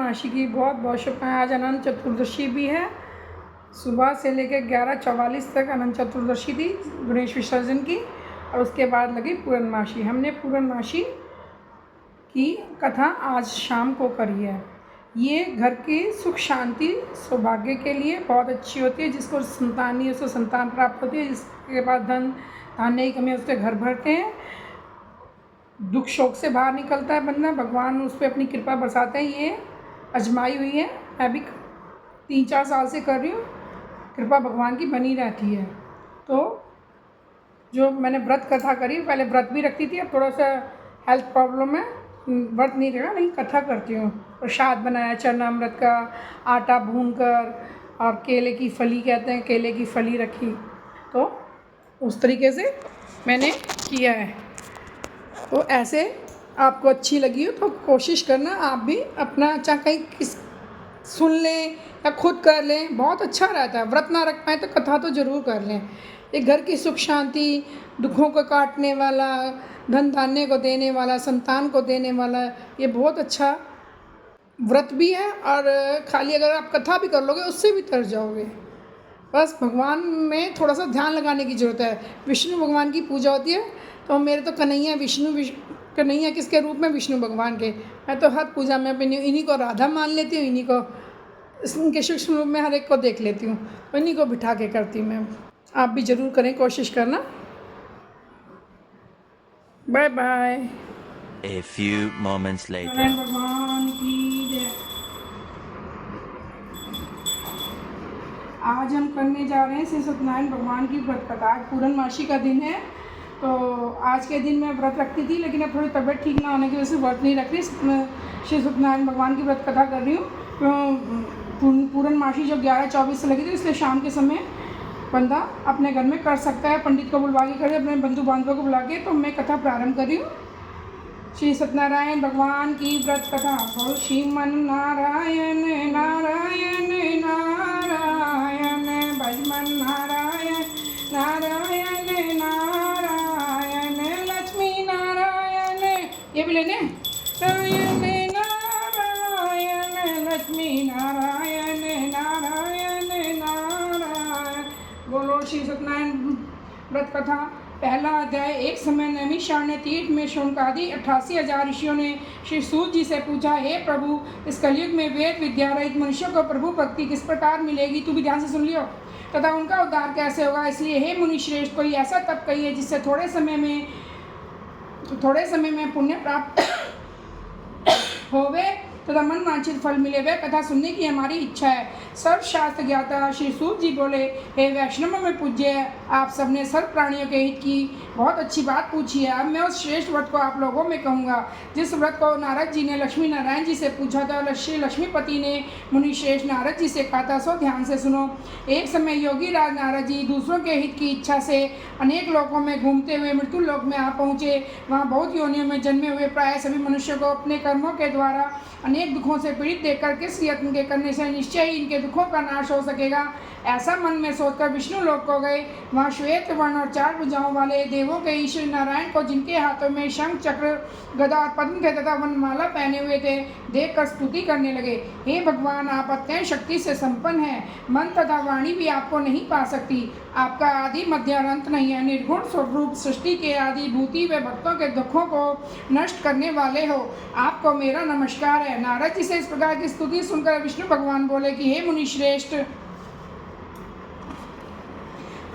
पूर्णमासी की बहुत बहुत शुभकामनाएं। आज अनंत चतुर्दशी भी है। सुबह से लेकर 11:44 तक अनंत चतुर्दशी थी गणेश विसर्जन की, और उसके बाद लगी पूर्णमासी। हमने पूर्णमासी की कथा आज शाम को करी है। ये घर की सुख शांति सौभाग्य के लिए बहुत अच्छी होती है। जिसको संतान नहीं, उसको संतान प्राप्त होती है। जिसके पास धन धान्य की कमी है, उसके घर भरते हैं। दुख शोक से बाहर निकलता है बंदा, भगवान उस पर अपनी कृपा बरसाते हैं। ये आजमाई हुई है, मैं भी 3-4 साल से कर रही हूँ। कृपा भगवान की बनी रहती है। तो जो मैंने व्रत कथा करी, पहले व्रत भी रखती थी, अब थोड़ा सा हेल्थ प्रॉब्लम है, व्रत नहीं रखा, नहीं कथा करती हूँ। प्रसाद बनाया चरणामृत का, आटा भून कर, और केले की फली कहते हैं, केले की फली रखी। तो उस तरीके से मैंने किया है। तो ऐसे आपको अच्छी लगी हो तो कोशिश करना आप भी अपना, चाहे कहीं किस सुन लें या खुद कर लें, बहुत अच्छा रहता है। व्रत ना रख पाएँ तो कथा तो ज़रूर कर लें। ये घर की सुख शांति, दुखों को काटने वाला, धन धान्य को देने वाला, संतान को देने वाला, ये बहुत अच्छा व्रत भी है। और खाली अगर आप कथा भी कर लोगे उससे भी तर जाओगे। बस भगवान में थोड़ा सा ध्यान लगाने की ज़रूरत है। विष्णु भगवान की पूजा होती है, तो मेरे तो कन्हैया कन्हैया किसके रूप में? विष्णु भगवान के। मैं तो हर पूजा में अपनी इन्हीं को राधा मान लेती हूँ, इन्हीं को इनके सूक्ष्म रूप में हर एक को देख लेती हूँ, तो इन्हीं को बिठा के करती हूँ मैं। आप भी ज़रूर करें, कोशिश करना। Bye bye. A few moments later. Narayan भगवान की जय। आज हम करने जा रहे हैं श्री सत्यनारायण भगवान की व्रत कथा। आज पूर्णमासी का दिन है, तो आज के दिन मैं व्रत रखती थी, लेकिन अब थोड़ी तबीयत ठीक ना होने की वजह से व्रत नहीं रख रही। श्री सत्यनारायण भगवान की व्रत कथा कर रही हूँ। पूर्णमासी जो 11:24 से लगी थी, इसलिए शाम के समय बंदा अपने घर में कर सकता है। पंडित को बुलवा के करे, अपने बंधु बांधवों को बुला के। तो मैं कथा प्रारंभ कर रही हूँ। श्री सत्यनारायण भगवान की व्रत कथा। बोल श्रीमन नारायण नारायण नारायण, भजमन नारायण नारायण नारायण, लक्ष्मी नारायण, ये भी लेने, नारायण नारायण, लक्ष्मी नारायण नारायण नारायण। बोलो श्री सत्यनारायण व्रत कथा। पहला अध्याय। एक समय नैमिषारण्य तीर्थ में शौनकादि 88,000 ऋषियों ने श्री सूत जी से पूछा, हे प्रभु, इस कलयुग में वेद विद्या रहित मनुष्यों को प्रभु भक्ति किस प्रकार मिलेगी? तू भी ध्यान से सुन लियो। तथा उनका उद्धार कैसे होगा? इसलिए हे मुनि श्रेष्ठ, कोई ऐसा तप कहिए जिससे थोड़े समय में पुण्य प्राप्त होवे तथा मन वांछित फल मिले। वह कथा सुनने की हमारी इच्छा है। सर्वशास्त्र ज्ञाता श्री सूत जी बोले, हे वैष्णव में पूज्य, आप सबने सर्व प्राणियों के हित की बहुत अच्छी बात पूछी है। अब मैं उस श्रेष्ठ व्रत को आप लोगों में कहूँगा, जिस व्रत को नारद जी ने लक्ष्मी नारायण जी से पूछा था। श्री लक्ष्मीपति ने मुनि श्रेष्ठ नारद जी से कहा था, सो ध्यान से सुनो। एक समय योगी राज नारद जी दूसरों के हित की इच्छा से अनेक लोकों में घूमते हुए मृत्यु लोक में आ पहुँचे। वहाँ बहुत योनियों में जन्मे हुए प्राय सभी मनुष्यों को अपने कर्मों के द्वारा अनेक दुखों से पीड़ित देखकर किस यत्न के करने से निश्चय ही इनके दुखों का नाश हो सकेगा, ऐसा मन में सोचकर विष्णु लोक को गए। वहाँ श्वेत वर्ण और 4 भुजाओं वाले देवों के ईश्वर नारायण को, जिनके हाथों में शंख चक्र गदा और पद्म के तथा वनमाला पहने हुए थे, देखकर स्तुति करने लगे। हे भगवान, आप अत्यंत शक्ति से संपन्न हैं, मन तथा वाणी भी आपको नहीं पा सकती। आपका आदि मध्य और अंत नहीं है। निर्गुण स्वरूप सृष्टि के आदि भूति व भक्तों के दुखों को नष्ट करने वाले हो, आपको मेरा नमस्कार है। नारद जी से इस प्रकार की स्तुति सुनकर विष्णु भगवान बोले कि हे मुनि श्रेष्ठ,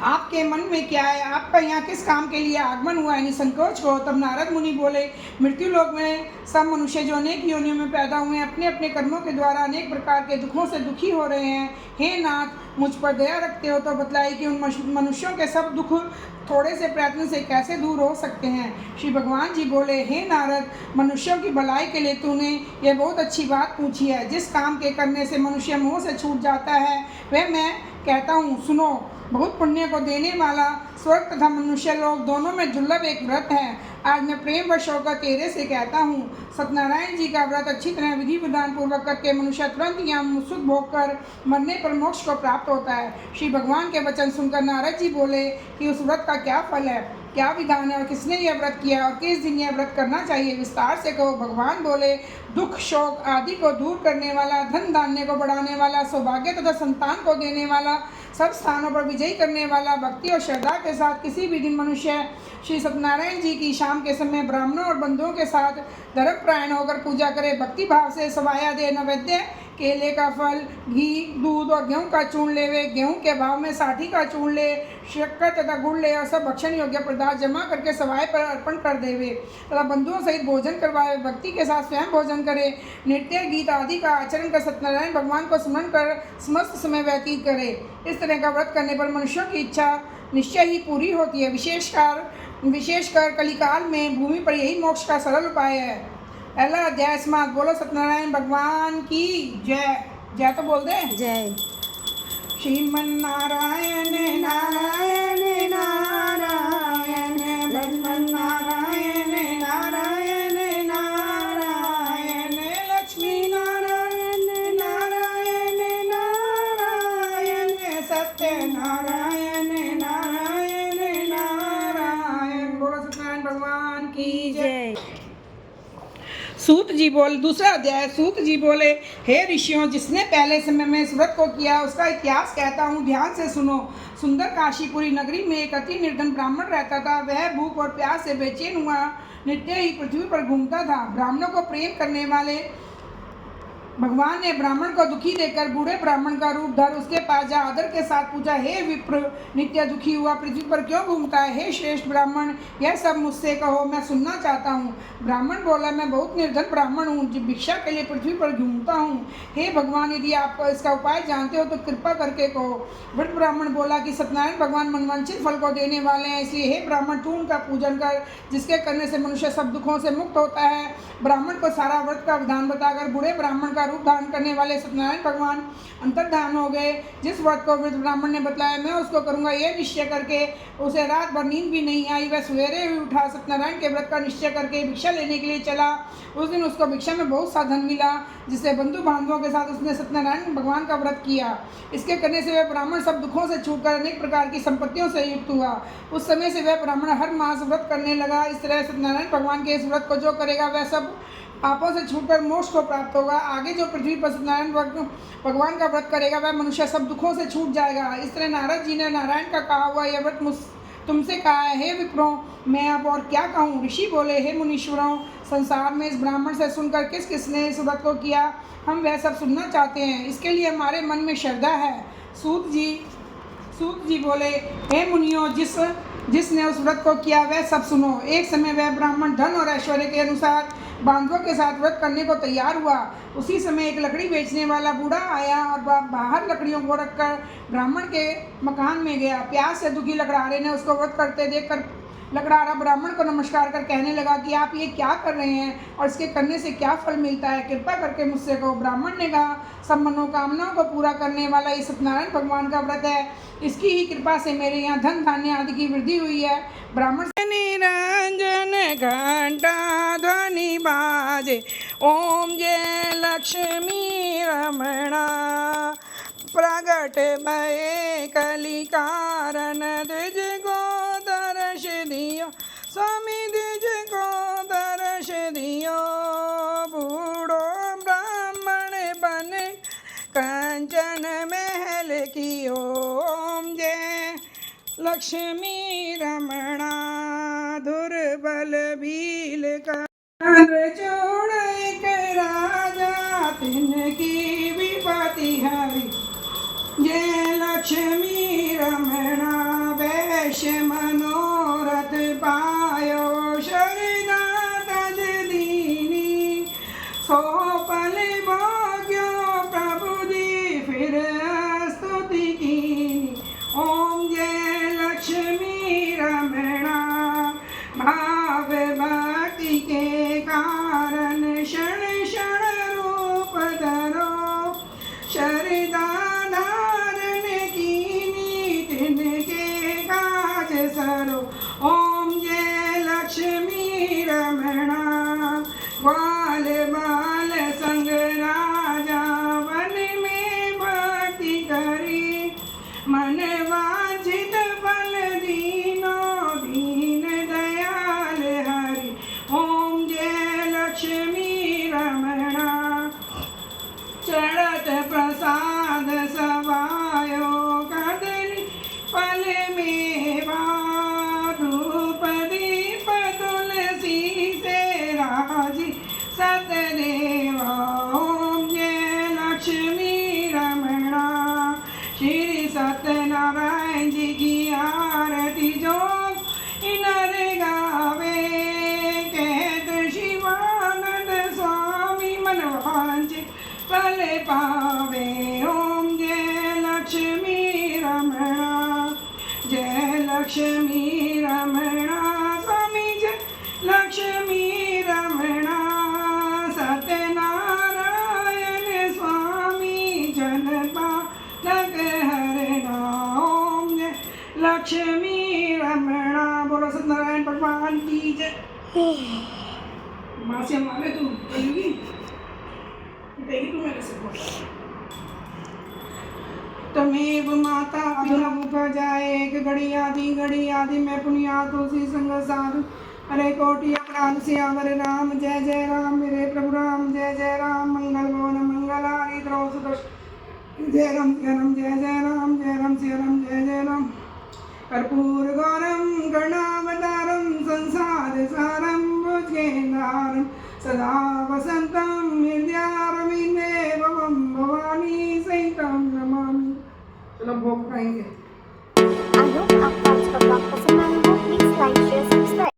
आपके मन में क्या है? आपका यहाँ किस काम के लिए आगमन हुआ है? निसंकोच को। तब नारद मुनि बोले, मृत्यु लोक में सब मनुष्य जो अनेक योनियों में पैदा हुए हैं, अपने अपने कर्मों के द्वारा अनेक प्रकार के दुखों से दुखी हो रहे हैं। हे नाथ, मुझ पर दया रखते हो तो बतलाइए कि उन मनुष्यों के सब दुख थोड़े से प्रयत्न से कैसे दूर हो सकते हैं? श्री भगवान जी बोले, हे नारद, मनुष्यों की भलाई के लिए तूने यह बहुत अच्छी बात पूछी है। जिस काम के करने से मनुष्य मोह से छूट जाता है, वह मैं कहता हूँ, सुनो। बहुत पुण्य को देने वाला स्वर्ग तथा मनुष्य लोक दोनों में दुर्लभ एक व्रत है। आज मैं प्रेम वश होकर तेरे से कहता हूँ, सत्यनारायण जी का व्रत अच्छी तरह विधि विधान पूर्वक करके मनुष्य तुरंत या सुख भोग कर मरने पर मोक्ष को प्राप्त होता है। श्री भगवान के वचन सुनकर नारद जी बोले कि उस व्रत का क्या फल है? क्या विधान है और किसने यह व्रत किया और किस दिन यह व्रत करना चाहिए, विस्तार से कहो। भगवान बोले, दुख शोक आदि को दूर करने वाला, धन धान्य को बढ़ाने वाला, सौभाग्य तथा संतान को देने वाला, सब स्थानों पर विजयी करने वाला, भक्ति और श्रद्धा के साथ किसी भी दिन मनुष्य श्री सत्यनारायण जी की शाम के समय ब्राह्मणों और बंधुओं के साथ धर्मपरायण होकर पूजा करे, भक्ति भाव से सवाया दे, नैवेद्य केले का फल, घी, दूध और गेहूं का चूर्ण लेवे, गेहूं के भाव में साठी का चूर्ण ले, शक्कर तथा गुड़ ले और सब भक्षण योग्य पदार्थ जमा करके सवाय पर अर्पण कर देवे तथा बंधुओं सहित भोजन करवाए, भक्ति के साथ स्वयं भोजन करे, नृत्य गीत आदि का आचरण कर सत्यनारायण भगवान को स्मरण कर समस्त समय व्यतीत करे। इस तरह का व्रत करने पर मनुष्यों की इच्छा निश्चय ही पूरी होती है। विशेषकर कलिकाल में भूमि पर यही मोक्ष का सरल उपाय है। पहला अध्याय समाप्त। बोलो सत्यनारायण भगवान की जय। जय तो बोल दे। जय। श्रीमन्नारायण नारायण नारायण भगवन्नारायण नारायण नारायण लक्ष्मी नारायण नारायण नारायण सत्यनारायण नारायण नारायण। बोलो सत्यनारायण भगवान की जय। सूत जी बोले, दूसरा अध्याय। सूत जी बोले, हे ऋषियों, जिसने पहले समय में इस व्रत को किया उसका इतिहास कहता हूँ, ध्यान से सुनो। सुंदर काशीपुरी नगरी में एक अति निर्धन ब्राह्मण रहता था। वह भूख और प्यास से बेचैन हुआ नित्य ही पृथ्वी पर घूमता था। ब्राह्मणों को प्रेम करने वाले भगवान ने ब्राह्मण को दुखी देखकर बूढ़े ब्राह्मण का रूप धर उसके पास जा आदर के साथ पूछा, हे विप्र, नित्य दुखी हुआ पृथ्वी पर क्यों घूमता है? हे श्रेष्ठ ब्राह्मण, यह सब मुझसे कहो, मैं सुनना चाहता हूँ। ब्राह्मण बोला, मैं बहुत निर्धन ब्राह्मण हूँ, जो भिक्षा के लिए पृथ्वी पर घूमता हूँ। हे भगवान, यदि आप इसका उपाय जानते हो तो कृपा करके कहो। वृद्ध ब्राह्मण बोला कि सत्यनारायण भगवान मनवांछित फल को देने वाले हैं, इसलिए हे ब्राह्मण, तू उनका पूजन कर, जिसके करने से मनुष्य सब दुखों से मुक्त होता है। ब्राह्मण को सारा व्रत का विधान बताकर बूढ़े ब्राह्मण का रूप धारण करने वाले सत्यनारायण भगवान अंतर्धान हो गए। जिस व्रत को वृद्ध ब्राह्मण ने बताया मैं उसको करूंगा, यह निश्चय करके उसे रात भर नींद भी नहीं आई। वह सवेरे ही उठा, सत्यनारायण के व्रत का निश्चय करके भिक्षा लेने के लिए चला। उस दिन उसको भिक्षा में बहुत सा धन मिला, जिससे बंधु बांधवों के साथ उसने सत्यनारायण भगवान का व्रत किया। इसके करने से वह ब्राह्मण सब दुखों से छूटकर अनेक प्रकार की संपत्तियों से युक्त हुआ। उस समय से वह ब्राह्मण हर मास व्रत करने लगा। इस तरह सत्यनारायण भगवान के इस व्रत को जो करेगा वह सब पापों से छूटकर मोक्ष को प्राप्त होगा। आगे जो पृथ्वी पर सत्यनारायण भगवान का व्रत करेगा वह मनुष्य सब दुखों से छूट जाएगा। इस तरह नारद जी ने नारायण का कहा हुआ यह व्रत तुमसे कहा है। हे विप्रों, मैं अब और क्या कहूँ? ऋषि बोले, हे मुनीश्वरों, संसार में इस ब्राह्मण से सुनकर किस किसने इस व्रत को किया, हम वह सब सुनना चाहते हैं। इसके लिए हमारे मन में श्रद्धा है। सूत जी बोले, हे मुनियों, जिसने उस व्रत को किया वह सब सुनो। एक समय वह ब्राह्मण धन और ऐश्वर्य के अनुसार बांधवों के साथ व्रत करने को तैयार हुआ। उसी समय एक लकड़ी बेचने वाला बूढ़ा आया और बाहर लकड़ियों को रखकर ब्राह्मण के मकान में गया। प्यास से दुखी लकड़हारे ने उसको व्रत करते देखकर लकड़हारा ब्राह्मण को नमस्कार कर कहने लगा कि आप ये क्या कर रहे हैं और इसके करने से क्या फल मिलता है, कृपा करके मुझसे कहो। ब्राह्मण ने कहा, सब मनोकामनाओं को पूरा करने वाला ये सत्यनारायण भगवान का व्रत है। इसकी ही कृपा से मेरे यहाँ धन धान्य आदि की वृद्धि हुई है। ब्राह्मण निरंजन घंटा ध्वनि बाजे, ओम जय लक्ष्मी रमणा, प्रगट भये कलि कारण, द्विज को दर्श दियो स्वामी, द्विज को दर्श दियो। बूढ़ो ब्राह्मण बन कंचन महल कियो, ओम जय लक्ष्मी रमणा, दुर्बल भील कर जोड़ एक राजा, तिनकी विपत्ति हरि, जय लक्ष्मी रमणा। वैश्य मनोरथ पायो, शरणा तज दीनी, सो पल भाग्यो प्रभु जी फिर स्तुति कीनी, ओम जय लक्ष्मी रमणा। भाव भक्ति के कारण क्षण क्षण रूप धरो, शरदा धारण कीनी, तिनके काज सरो, ओम जय लक्ष्मी रमणा स्वामी जय लक्ष्मी रमणा सत्यनारायण स्वामी जनपालक हरणा ओम जय लक्ष्मी रमणा। बोलो सत्यनारायण भगवान की जय। माँ से मांगे तू कहेगी तू मेरे से बोल। तमेव माता अभिनव जाए एक घड़ी आदि मैं पुनिया तुलसी संग साधु अरे कोटि अपराध से आवर राम जय जय राम मेरे प्रभु राम जय जय राम मंगल भवन मंगलारि द्रौसुदश जय राम जय राम जय जय राम जय राम जय राम जय जय राम कर्पूर गौरम गणावतारम संसार सारम भुजगेन्द्रहारम सदा वसंतम हृदयारविंदे भवम भवानी सहितं नमामि। चलो भोग खाएंगे। I hope आपको आज का ब्लॉग पसंद आया हो। Please like share